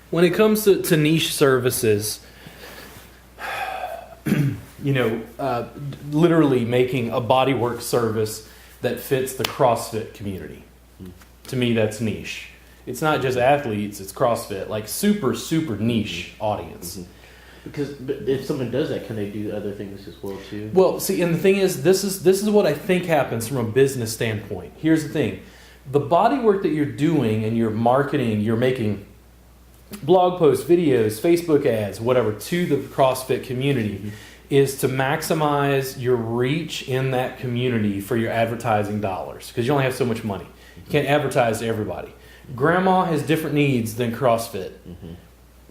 When it comes to niche services, literally making a bodywork service that fits the CrossFit community. To me, that's niche. It's not just athletes, it's CrossFit, like super, super niche audience. But if someone does that, can they do other things as well too? Well, see, and the thing is, this is what I think happens from a business standpoint. Here's the thing. The bodywork that you're doing and you're marketing, you're making blog posts, videos, Facebook ads, whatever, to the CrossFit community is to maximize your reach in that community for your advertising dollars, because you only have so much money. You can't advertise to everybody. Grandma has different needs than CrossFit.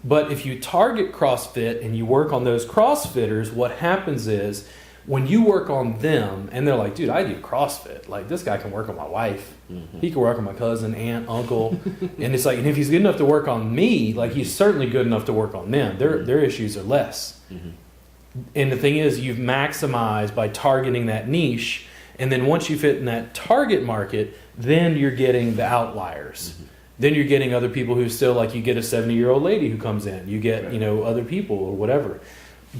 But if you target CrossFit and you work on those CrossFitters, what happens is when you work on them and they're like, dude, I do CrossFit. Like, this guy can work on my wife. He can work on my cousin, aunt, uncle. And it's like, and if he's good enough to work on me, like, he's certainly good enough to work on them. Their issues are less. And the thing is, you've maximized by targeting that niche. And then once you fit in that target market, then you're getting the outliers. Then you're getting other people who still, like, you get a 70-year-old lady who comes in. You get, other people or whatever.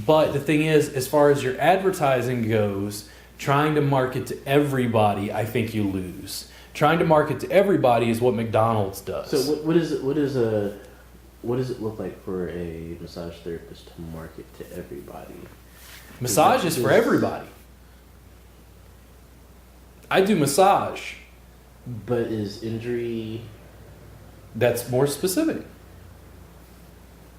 But the thing is, as far as your advertising goes, trying to market to everybody, I think you lose. Trying to market to everybody is what McDonald's does. So what does it look like for a massage therapist to market to everybody? Massage is for everybody. I do massage. But is injury... That's more specific.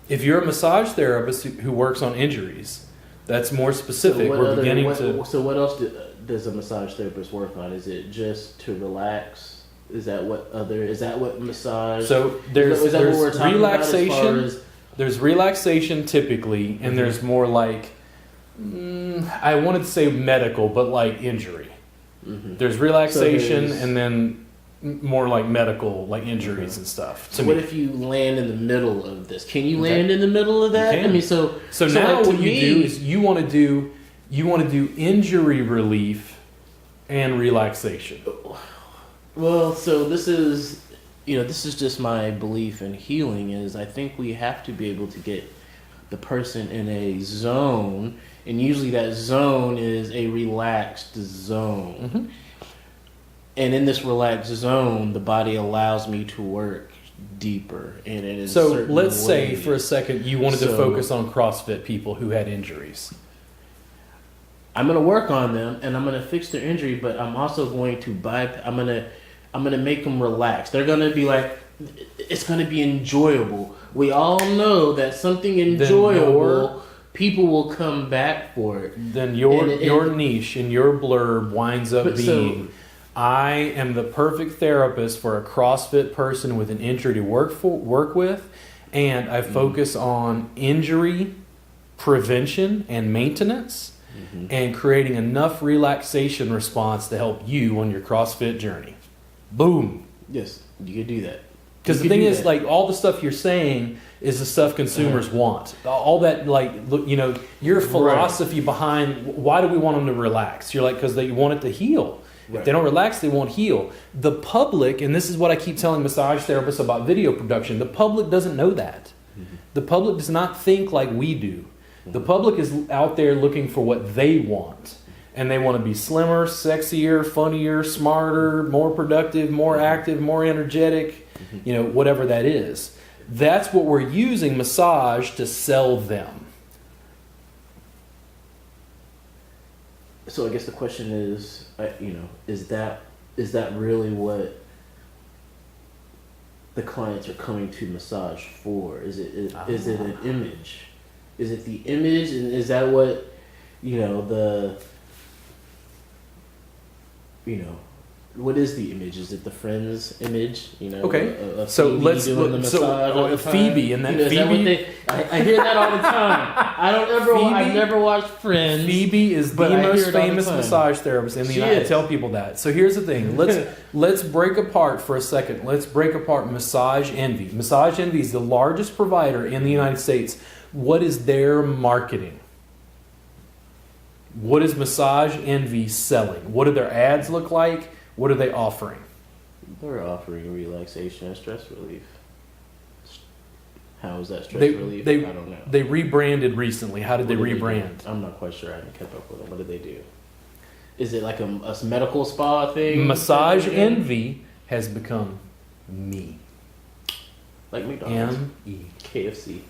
If you're a massage therapist who works on injuries, that's more specific. So what else does a massage therapist work on? Is it just to relax? Is that what massage? So there's relaxation. There's relaxation typically, and there's more like I wanted to say medical, but like injury. There's relaxation, and then more like medical, like injuries and stuff. So what if you land in the middle of this? Can you land in the middle of that? I mean, so now like, what you do is you want to do injury relief and relaxation. Well, so this is just my belief in healing. Is I think we have to be able to get the person in a zone, and usually that zone is a relaxed zone. And in this relaxed zone, the body allows me to work deeper. And it is so let's say for a second you wanted to focus on CrossFit people who had injuries. I'm going to work on them and I'm going to fix their injury, but I'm also going to I'm going to make them relax. They're going to be like, it's going to be enjoyable. We all know that something enjoyable, people will come back for it. Then your niche and your blurb winds up being... I am the perfect therapist for a CrossFit person with an injury to work with, and I focus on injury prevention and maintenance and creating enough relaxation response to help you on your CrossFit journey. Boom. Yes, you could do that. Because the thing is, like, all the stuff you're saying is the stuff consumers want. All that, like, your philosophy behind why do we want them to relax? You're like, because they want it to heal. If they don't relax, they won't heal. The public, and this is what I keep telling massage therapists about video production, the public doesn't know that. The public does not think like we do. The public is out there looking for what they want. And they want to be slimmer, sexier, funnier, smarter, more productive, more active, more energetic, whatever that is. That's what we're using massage to sell them. So I guess the question is, is that really what the clients are coming to massage for? Is it an image? Is it the image, and is that what what is the image? Is it the Friends image? Okay. So Phoebe and that Phoebe. I hear that all the time. I've never watched Friends. Phoebe is the most famous massage therapist in the United States. I tell people that. So here's the thing. Let's break apart for a second. Let's break apart Massage Envy. Massage Envy is the largest provider in the United States. What is their marketing? What is Massage Envy selling? What do their ads look like? What are they offering? They're offering relaxation and stress relief. How is that stress They relief? they I don't know. they rebranded recently. How did they What do? rebrand? I'm not quite sure. I haven't kept up with them. What did they do? Is it like a medical spa thing? Massage Envy has become Me. Like McDonald's, ME. KFC.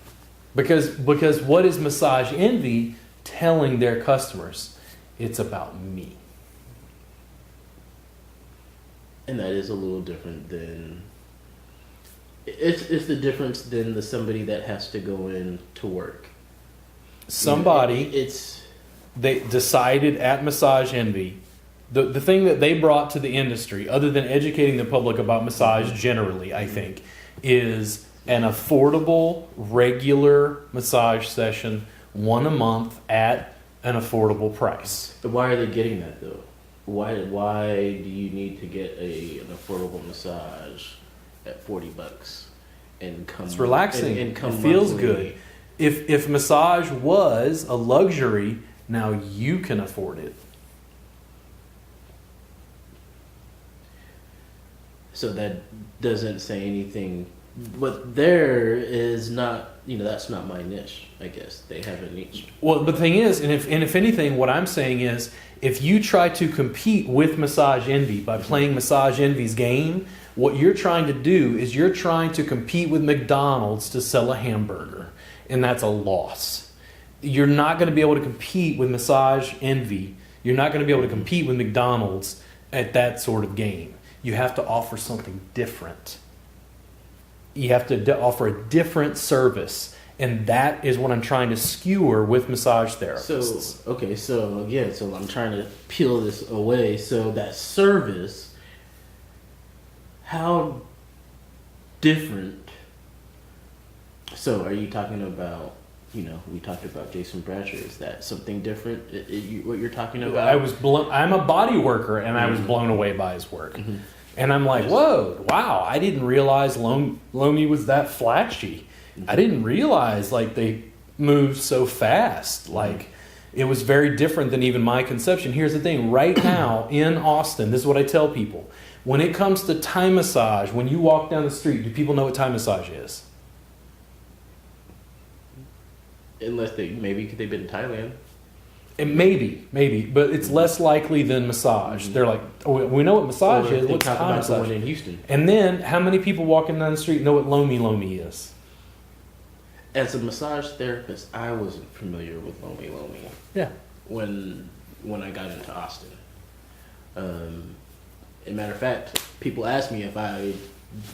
Because what is Massage Envy telling their customers? It's about me. And that is a little different than it's the difference than the somebody that has to go in to work. Somebody It's they decided at Massage Envy, the thing that they brought to the industry, other than educating the public about massage generally, I think, is an affordable, regular massage session, one a month at an affordable price. why are they getting that though? Why do you need to get an affordable massage at $40 and come? It's relaxing. And come it feels monthly? good. If massage was a luxury, now you can afford it. So that doesn't say anything. But there is not, that's not my niche. I guess they have a niche. Well, the thing is, and if anything, what I'm saying is, if you try to compete with Massage Envy by playing Massage Envy's game, what you're trying to do is you're trying to compete with McDonald's to sell a hamburger, and that's a loss. You're not going to be able to compete with Massage Envy. You're not going to be able to compete with McDonald's at that sort of game. You have to offer something different. You have to offer a different service. And that is what I'm trying to skewer with massage therapists. So I'm trying to peel this away. So that service, how different? So are you talking about, we talked about Jason Bratcher. Is that something different? What you're talking about? I'm a body worker, and I was blown away by his work. Mm-hmm. And I'm like, whoa, wow, I didn't realize Lomi was that flashy. I didn't realize they moved so fast. It was very different than even my conception. Here's the thing, right now in Austin, this is what I tell people. When it comes to Thai massage, when you walk down the street, do people know what Thai massage is? Unless they've been in Thailand. And maybe, but it's less likely than massage. They're like, oh, we know what massage is. What's Thai massage? The one in Houston. And then, how many people walking down the street know what Lomi is? As a massage therapist, I wasn't familiar with Lomi. Yeah. When I got into Austin. As a matter of fact, people asked me if I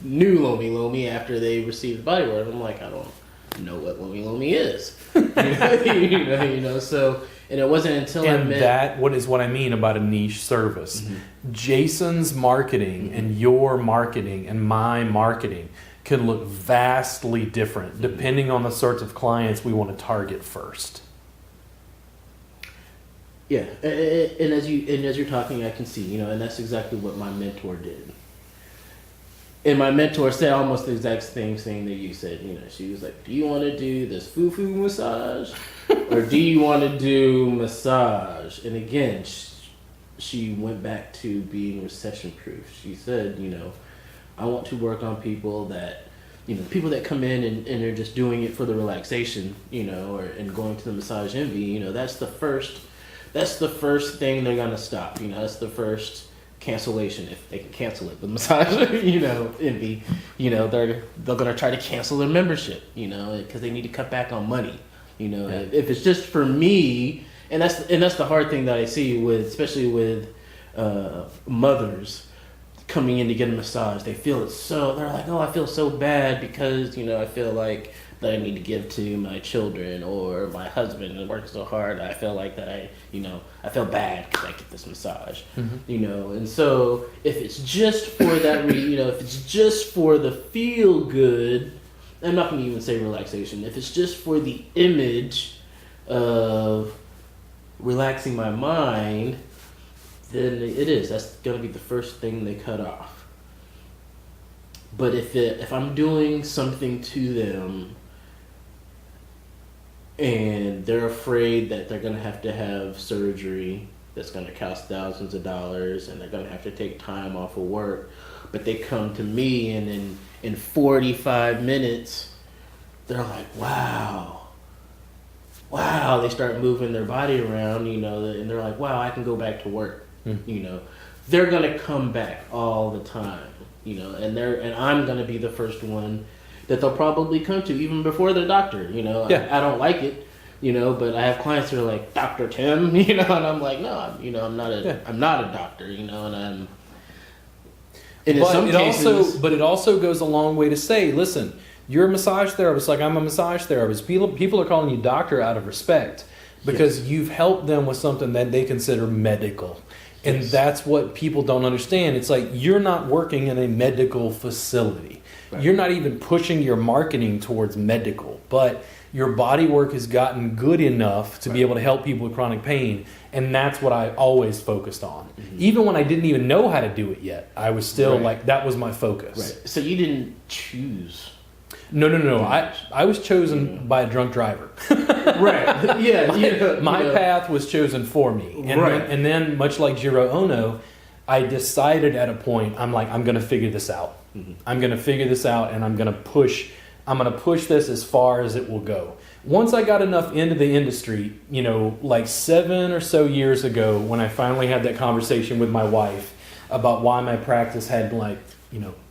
knew Lomi after they received the bodywork. I'm like, I don't know what Lomi is. So, and it wasn't until I met... what is what I mean about a niche service. Mm-hmm. Jason's marketing and your marketing and my marketing can look vastly different depending on the sorts of clients we want to target first. Yeah, and as you're talking, I can see, and that's exactly what my mentor did. And my mentor said almost the exact same thing that you said. She was like, "Do you want to do this foo-foo massage, or do you want to do massage?" And again, she went back to being recession-proof. She said, I want to work on people that, people that come in and they're just doing it for the relaxation, and going to the Massage Envy. That's the first thing they're gonna stop. That's the first cancellation, if they can cancel it. The Massage, Envy, they're gonna try to cancel their membership, because they need to cut back on money. If it's just for me, and that's the hard thing that I see especially with mothers coming in to get a massage. They're like, oh, I feel so bad because I feel like that I need to give to my children or my husband and work so hard. I feel like that I feel bad because I get this massage, and so if it's just for that, if it's just for the feel good, I'm not going to even say relaxation. If it's just for the image of relaxing my mind, then it is. That's going to be the first thing they cut off. But if I'm doing something to them and they're afraid that they're going to have surgery that's going to cost thousands of dollars and they're going to have to take time off of work, but they come to me and in 45 minutes they're like, wow. They start moving their body around, and they're like, wow, I can go back to work. They're gonna come back all the time, and I'm gonna be the first one that they'll probably come to even before their doctor. I don't like it, but I have clients that are like, Dr. Tim, and I'm like, no, I'm not a doctor, and I'm. And But it also goes a long way to say, listen, you're a massage therapist, like I'm a massage therapist. People are calling you doctor out of respect because you've helped them with something that they consider medical. And that's what people don't understand. It's like you're not working in a medical facility. Right. You're not even pushing your marketing towards medical, but your body work has gotten good enough to be able to help people with chronic pain. And that's what I always focused on. Mm-hmm. Even when I didn't even know how to do it yet, I was still like, that was my focus. Right. So you didn't choose. No. I was chosen by a drunk driver. Right. Yeah. My path was chosen for me. And then, much like Jiro Ono, I decided at a point, I'm going to figure this out. Mm-hmm. I'm going to figure this out, and I'm going to push this as far as it will go. Once I got enough into the industry, like 7 or so years ago, when I finally had that conversation with my wife about why my practice had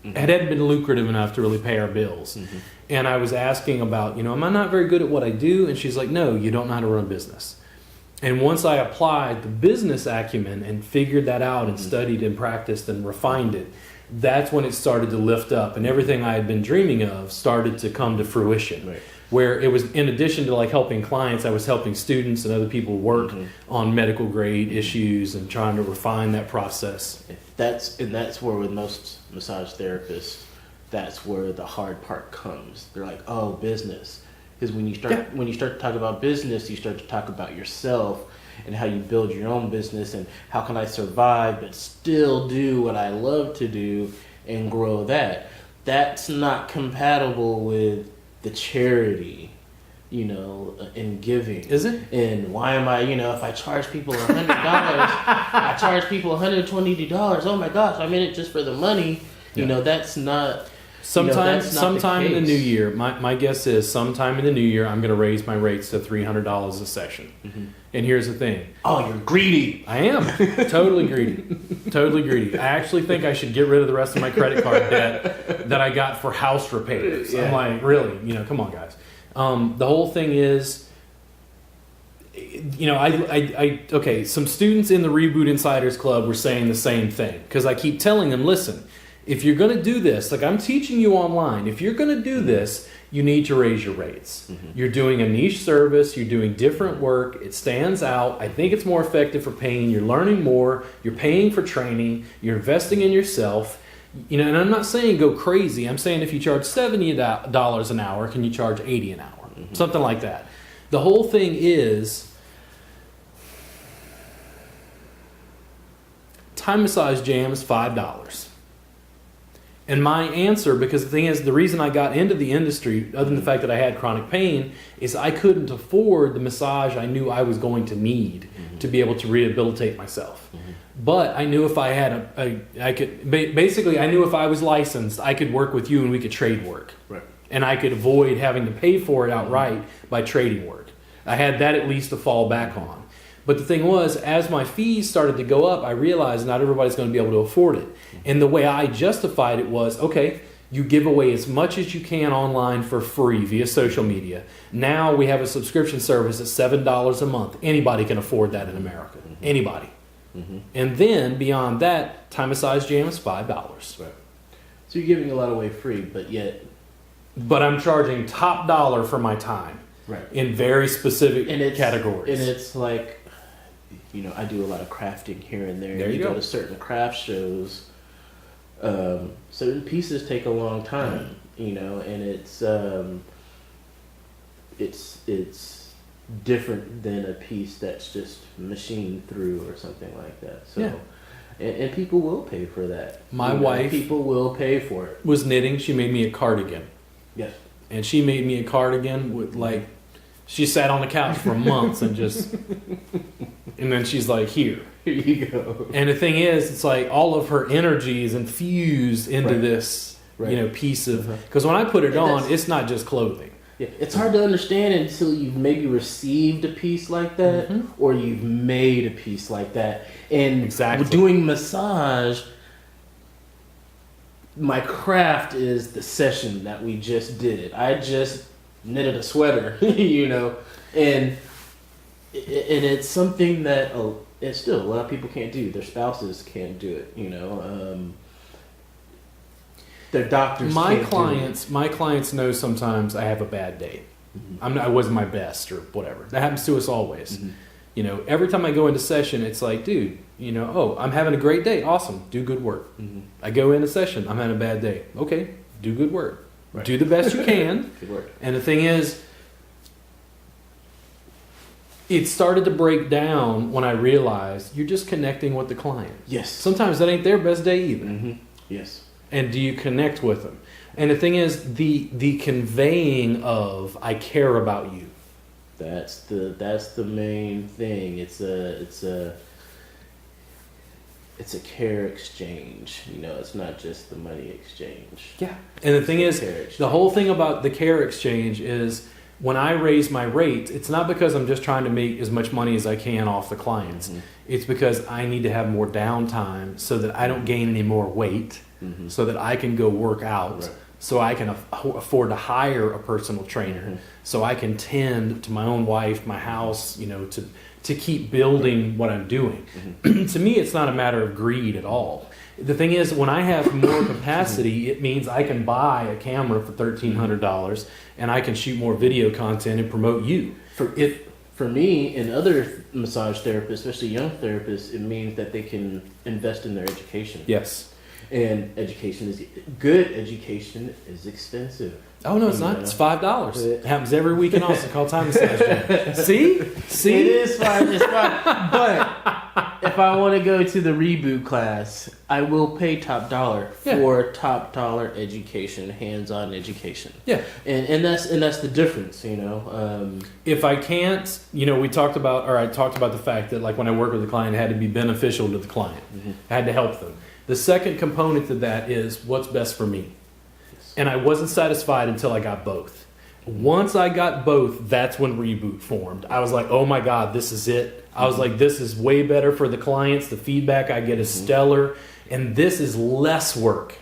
it hadn't been lucrative enough to really pay our bills. Mm-hmm. And I was asking about, am I not very good at what I do? And she's like, no, you don't know how to run a business. And once I applied the business acumen and figured that out and studied and practiced and refined it, that's when it started to lift up. And everything I had been dreaming of started to come to fruition. Right. Where it was, in addition to like helping clients, I was helping students and other people work on medical grade issues and trying to refine that process. That's where with most massage therapists, that's where the hard part comes. They're like, oh, business. Because when you start to talk about business, you start to talk about yourself and how you build your own business and how can I survive but still do what I love to do and grow that. That's not compatible with the charity, in giving. Is it? And why am I, if I charge people $100, I charge people $120, oh my gosh, I'm in it just for the money. That's not... Sometime in the new year, my guess is sometime in the new year, I'm going to raise my rates to $300 a session. Mm-hmm. And here's the thing. Oh, you're greedy. I am. Totally greedy. Totally greedy. I actually think I should get rid of the rest of my credit card debt that I got for house repairs. Yeah. I'm like, really? Come on, guys. The whole thing is, okay, some students in the Reboot Insiders Club were saying the same thing. Because I keep telling them, listen, if you're going to do this, like I'm teaching you online, if you're going to do this, you need to raise your rates. Mm-hmm. You're doing a niche service. You're doing different work. It stands out. I think it's more effective for pain. You're learning more. You're paying for training. You're investing in yourself. And I'm not saying go crazy. I'm saying if you charge $70 an hour, can you charge $80 an hour? Mm-hmm. Something like that. The whole thing is Thai massage jam is $5. And my answer, because the thing is, the reason I got into the industry, other than the fact that I had chronic pain, is I couldn't afford the massage I knew I was going to need to be able to rehabilitate myself. Mm-hmm. But I knew if I had I knew if I was licensed, I could work with you and we could trade work. Right. And I could avoid having to pay for it outright by trading work. I had that at least to fall back on. But the thing was, as my fees started to go up, I realized not everybody's going to be able to afford it. And the way I justified it was, okay, you give away as much as you can online for free via social media. Now we have a subscription service at $7 a month. Anybody can afford that in America. Mm-hmm. Anybody. Mm-hmm. And then beyond that, Thai massage jam is $5. Right. So you're giving a lot away free, but I'm charging top dollar for my time. Right. In very specific categories. And it's like, I do a lot of crafting here and there. There you go. Go to certain craft shows. Certain pieces take a long time, and it's different than a piece that's just machined through or something like that. So, and people will pay for that. My wife, people will pay for it. Was knitting. She made me a cardigan. Yes. And she made me a cardigan with she sat on the couch for months and just, and then she's like, here you go. And the thing is, it's like all of her energy is infused into this, piece of, because when I put it on, it's not just clothing. Yeah, it's hard to understand until you've maybe received a piece like that, or you've made a piece like that. And Exactly. doing massage, my craft is the session that we just did. I just knitted a sweater, you know, and it's something that it's still a lot of people can't do. Their spouses can't do it, you know. Their doctors. My can't clients know sometimes I have a bad day. I wasn't my best or whatever. That happens to us always. You know, every time I go into session, it's like, dude, you know, oh, I'm having a great day. Awesome. Do good work. I go into session. I'm having a bad day. Okay. Do good work. Right. Do the best you can. Good work. And the thing is, it started to break down when I realized you're just connecting with the client. Yes. Sometimes that ain't their best day either. Yes. And do you connect with them? And the thing is, the conveying of I care about you. That's the main thing. It's a care exchange. You know, it's not just the money exchange. Yeah. And the thing is, the whole thing about the care exchange is when I raise my rate, it's not because I'm just trying to make as much money as I can off the clients. It's because I need to have more downtime so that I don't gain any more weight, so that I can go work out. Right. So I can afford to hire a personal trainer, so I can tend to my own wife, my house, you know, to keep building what I'm doing. To me, it's not a matter of greed at all. The thing is, when I have more capacity, it means I can buy a camera for $1,300 and I can shoot more video content and promote you. For me and other massage therapists, especially young therapists, it means that they can invest in their education. Yes. And good education is expensive. Oh, no, it's not. It's $5. It happens every week in Austin called Time Massage. See? It is $5. It's $5. But if I want to go to the reboot class, I will pay top dollar for top dollar education, hands-on education. Yeah. And that's the difference, you know. If I can't, you know, I talked about the fact that, like, when I work with a client, it had to be beneficial to the client. I had to help them. The second component to that is what's best for me. And I wasn't satisfied until I got both. Once I got both, that's when Reboot formed. I was like, oh my God, this is it. I was like, this is way better for the clients. The feedback I get is stellar. And this is less work.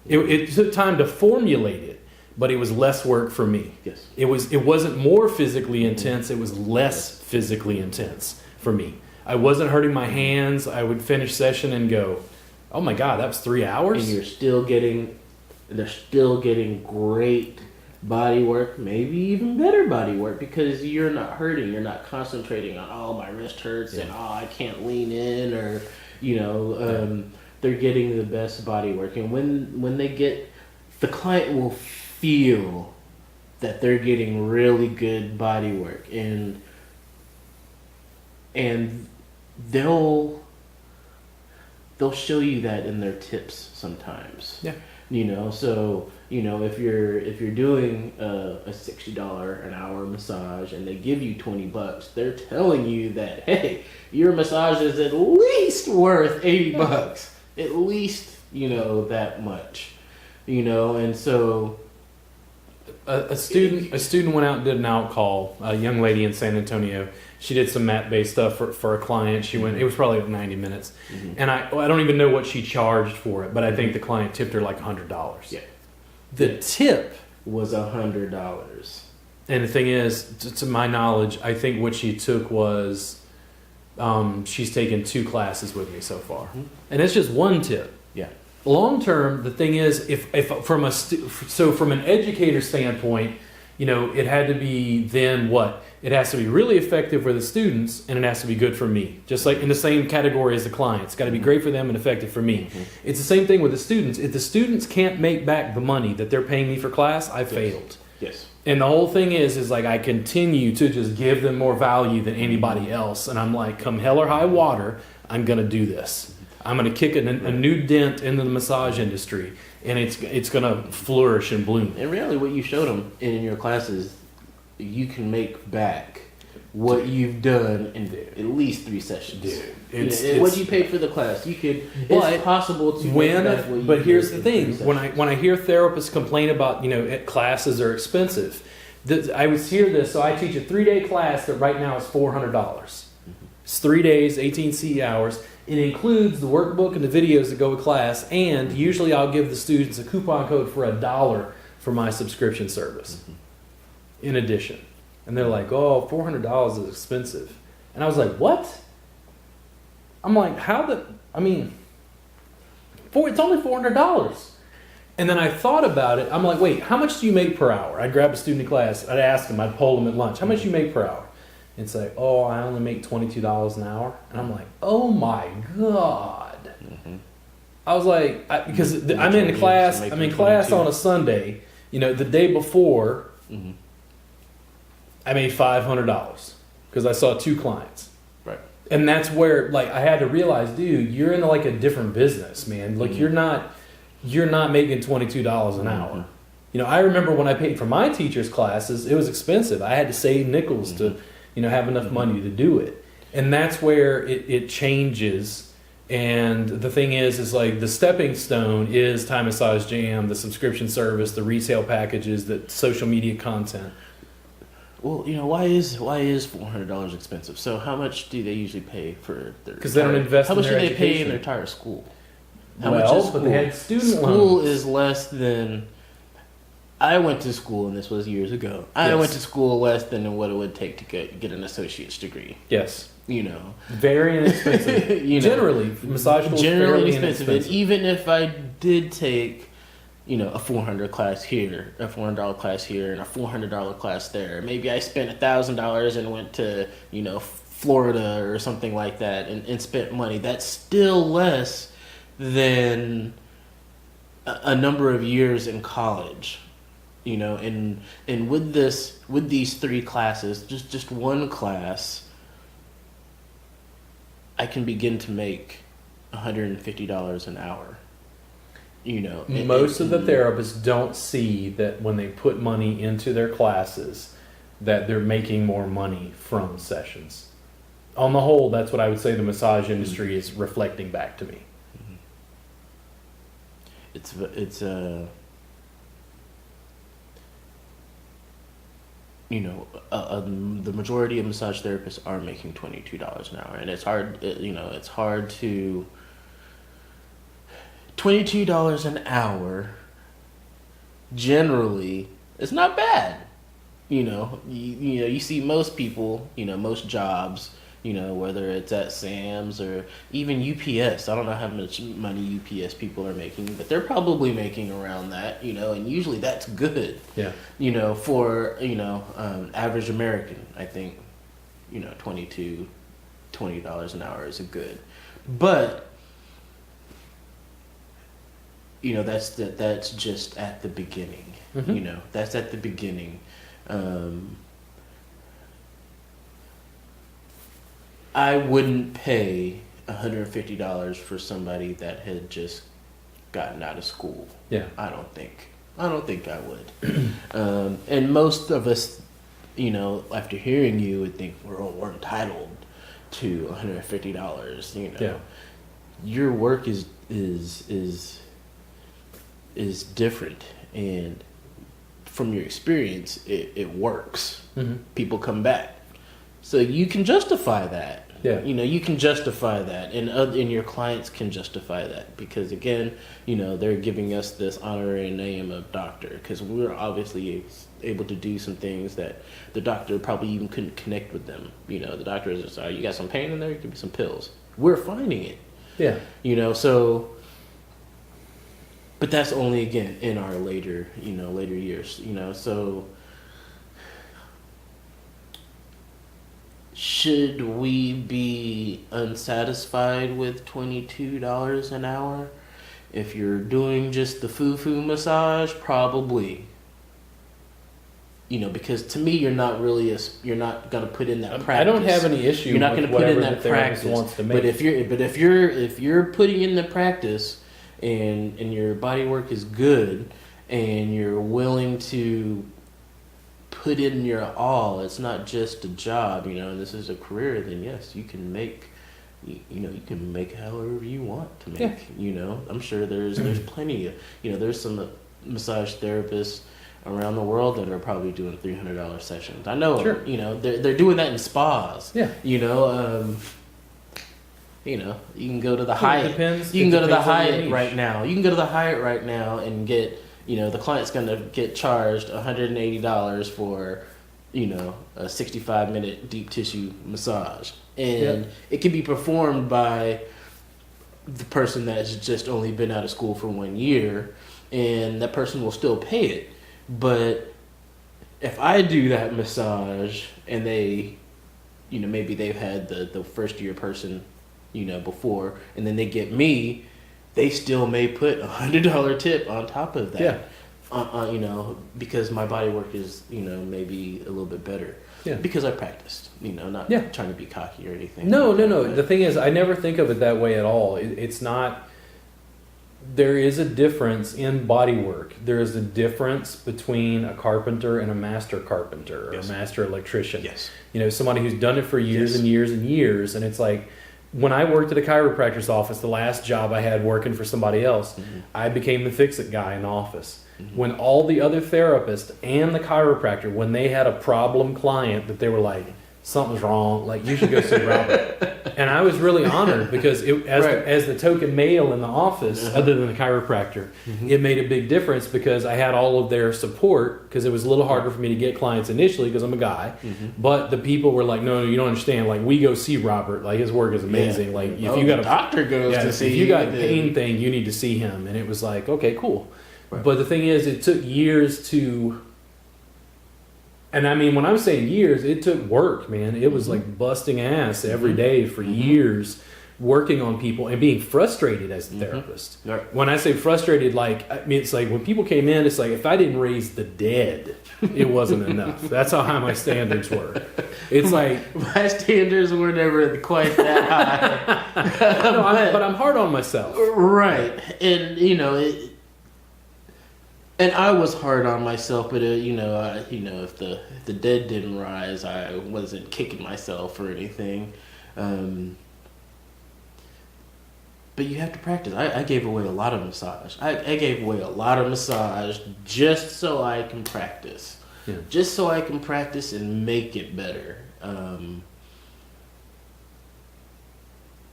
It took time to formulate it, but it was less work for me. Yes. It wasn't more physically intense. It was less physically intense for me. I wasn't hurting my hands. I would finish session and go, oh my God, that was 3 hours? And they're still getting great body work, maybe even better body work, because you're not hurting. You're not concentrating on, oh, my wrist hurts and, oh, I can't lean in, or, you know, they're getting the best body work. And when they get, the client will feel that they're getting really good body work, and they'll show you that in their tips sometimes. Yeah. You know, so, you know, if you're doing a $60 an hour massage and they give you $20, they're telling you that, hey, your massage is at least worth $80. At least, you know, that much. You know, and so a student went out and did an out call, a young lady in San Antonio. She did some mat-based stuff for a client. She went. It was probably 90 minutes, and I don't even know what she charged for it, but I think the client tipped her like $100. Yeah, the tip was $100. And the thing is, to my knowledge, I think what she took was, she's taken 2 classes with me so far, and it's just one tip. Yeah. Long term, the thing is, if from an educator standpoint, you know, it had to be then what? It has to be really effective for the students, and it has to be good for me. Just like in the same category as the client. It's got to be great for them and effective for me. It's the same thing with the students. If the students can't make back the money that they're paying me for class, I failed. Yes. And the whole thing is like I continue to just give them more value than anybody else. And I'm like, come hell or high water, I'm going to do this. I'm going to kick a new dent into the massage industry, and it's going to flourish and bloom. And really what you showed them in your classes, you can make back what you've done in at least 3 sessions. Dude, what you paid for the class, you could. It's possible to. But here's the thing: when I hear therapists complain about, you know, classes are expensive, I was hear this. So I teach a 3-day class that right now is $400. It's 3 days, 18 CE hours. It includes the workbook and the videos that go with class, and usually I'll give the students a coupon code for $1 for my subscription service in addition. And they're like, oh, $400 is expensive. And I was like, what? I'm like, it's only $400. And then I thought about it. I'm like, wait, how much do you make per hour? I'd grab a student in class. I'd ask them. I'd poll them at lunch. How much do you make per hour? And say, oh, I only make $22 an hour. And I'm like, oh my God. I was like, because I'm in class. I'm in class on a Sunday. The day before, I made $500 because I saw 2 clients. Right. And that's where, like, I had to realize, dude, you're in like a different business, man. Like, you're not making $22 an hour. I remember when I paid for my teacher's classes, it was expensive. I had to save nickels to, have enough money to do it. And that's where it changes. And the thing is like the stepping stone is Time Massage Jam, the subscription service, the resale packages, the social media content. Well, why is $400 expensive? So how much do they usually pay for their? Because they don't invest. How much in their do they education. pay in their entire school? How much is school? But they had student School loans. is less than. I went to school, and this was years ago. I Yes. went to school less than what it would take to get an associate's degree. Yes. Very inexpensive. Generally, massage school is fairly inexpensive. And even if I did take, a $400 class here, a $400 class here, and a $400 class there, maybe I spent $1,000 and went to, Florida or something like that, and spent money. That's still less than a number of years in college. And with these 3 classes, just one class, I can begin to make $150 an hour. Most of the therapists don't see that when they put money into their classes that they're making more money from sessions. On the whole, that's what I would say the massage industry is reflecting back to me. The majority of massage therapists are making $22 an hour, and it's hard. It's hard to $22 an hour. Generally, it's not bad. You see most people, most jobs, whether it's at Sam's or even UPS. I don't know how much money UPS people are making, but they're probably making around that, and usually that's good. Yeah. For, average American, I think, $20 an hour is a good. But, that's just at the beginning. That's at the beginning. I wouldn't pay $150 for somebody that had just gotten out of school. Yeah. I don't think I would. And most of us, after hearing you, would think we're entitled to $150. Yeah. Your work is different, and from your experience, it works. People come back, so you can justify that. Yeah. You can justify that, and your clients can justify that, because again, they're giving us this honorary name of doctor, because we're obviously able to do some things that the doctor probably even couldn't connect with them. The doctor is just, you got some pain in there, give me some pills. We're finding it. Yeah. So, but that's only, again, in our later years, so should we be unsatisfied with $22 an hour? If you're doing just the foo-foo massage, probably. Because to me, you're not going to put in that practice. I don't have any issue. You're not going to put in that practice. Wants to make. But if you're putting in the practice and your body work is good and you're willing to put in your all, it's not just a job, and this is a career, then yes, you can make, you can make however you want to make. I'm sure there's plenty of, there's some massage therapists around the world that are probably doing $300 sessions. I know, Sure. you know, they're doing that in spas. Yeah. You know, you can go to the Hyatt. Depends. You can go to the depends on your Hyatt niche. right now. You can go to the Hyatt right now and get, you know, the client's going to get charged $180 for, you know, a 65-minute deep tissue massage. And it can be performed by the person that's just only been out of school for 1 year, and that person will still pay it. But if I do that massage and they, you know, maybe they've had the first year person, you know, before, and then they get me, they still may put $100 tip on top of that. Yeah. You know, because my body work is, you know, maybe a little bit better. Yeah. Because I practiced, you know, not trying to be cocky or anything. No, like no, that, no. but- The thing is, I never think of it that way at all. It's not. There is a difference in body work. There is a difference between a carpenter and a master carpenter or Yes. a master electrician. Yes. You know, somebody who's done it for years Yes. and years and years. And it's like, when I worked at a chiropractor's office, the last job I had working for somebody else, I became the fix-it guy in the office. When all the other therapists and the chiropractor, when they had a problem client that they were like, something's wrong, like you should go see Robert. And I was really honored because as the token male in the office, other than the chiropractor, it made a big difference because I had all of their support, because it was a little harder for me to get clients initially because I'm a guy. But the people were like, no, you don't understand. Like, we go see Robert. Like, his work is amazing. Like, if you got a doctor goes to see if you got a then- pain thing, you need to see him. And it was like, okay, cool. Right. But the thing is, it took years to. And I mean, when I'm saying years, it took work, man. It was like busting ass every day for years, working on people and being frustrated as a therapist. Right. When I say frustrated, like, I mean, it's like when people came in, it's like if I didn't raise the dead, it wasn't enough. That's how high my standards were. It's like My standards were never quite that high. no, but I'm hard on myself. Right. And, you know, and I was hard on myself, but you know, if the dead didn't rise, I wasn't kicking myself or anything. But you have to practice. I gave away a lot of massage. I gave away a lot of massage just so I can practice. Yeah. Just so I can practice and make it better.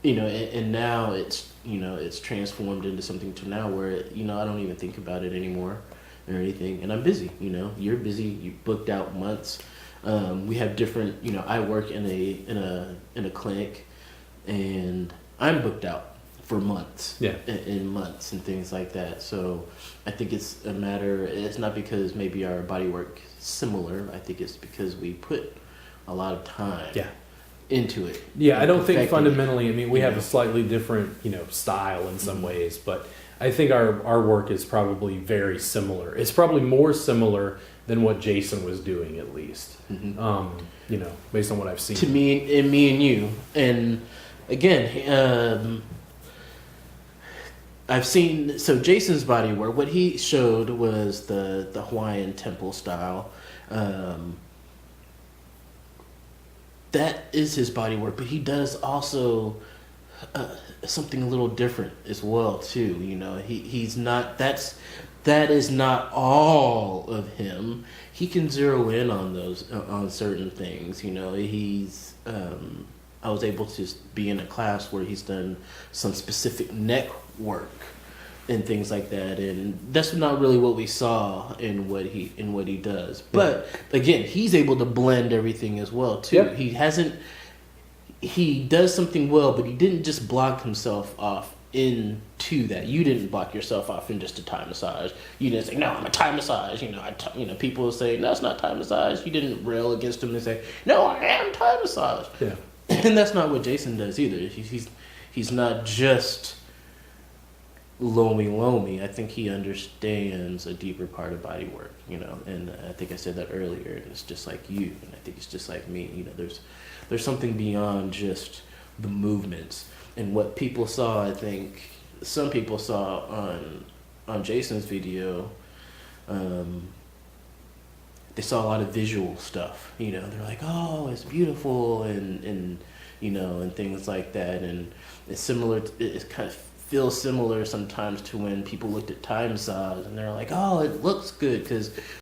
You know, and now it's, you know, it's transformed into something to now where, you know, I don't even think about it anymore or anything. And I'm busy, you know, you're busy, you booked out months. We have different, you know, I work in a clinic and I'm booked out for months. Yeah. In months and things like that. So I think it's a matter, it's not because maybe our body work is similar. I think it's because we put a lot of time into it. Yeah, I don't think Perfecting fundamentally, I mean, we you have know. a slightly different, you know, style in some ways, but I think our work is probably very similar. It's probably more similar than what Jason was doing, at least. You know, based on what I've seen. To me and you. And again, I've seen, so Jason's body work, what he showed was the Hawaiian temple style. That is his body work, but he does also something a little different as well too. You know, he's not, that is not all of him. He can zero in on those, on certain things. You know, he's I was able to be in a class where he's done some specific neck work and things like that, and that's not really what we saw in what he does. But again, he's able to blend everything as well too. Yep. He does something well, but he didn't just block himself off into that. You didn't block yourself off in just a Thai massage. You didn't say, no, I'm a Thai massage. You know, people will say, no, it's not Thai massage. You didn't rail against him and say, no, I am Thai massage. Yeah. And that's not what Jason does either. He's not just loamy. I think he understands a deeper part of body work, you know, and I think I said that earlier, and it's just like you, and I think it's just like me, you know, there's something beyond just the movements. And what people saw, I think some people saw on Jason's video, they saw a lot of visual stuff, you know, they're like, oh, it's beautiful, and you know, and things like that, and it's similar, it kind of feels similar sometimes to when people looked at Thai massage and they're like, oh, it looks good, because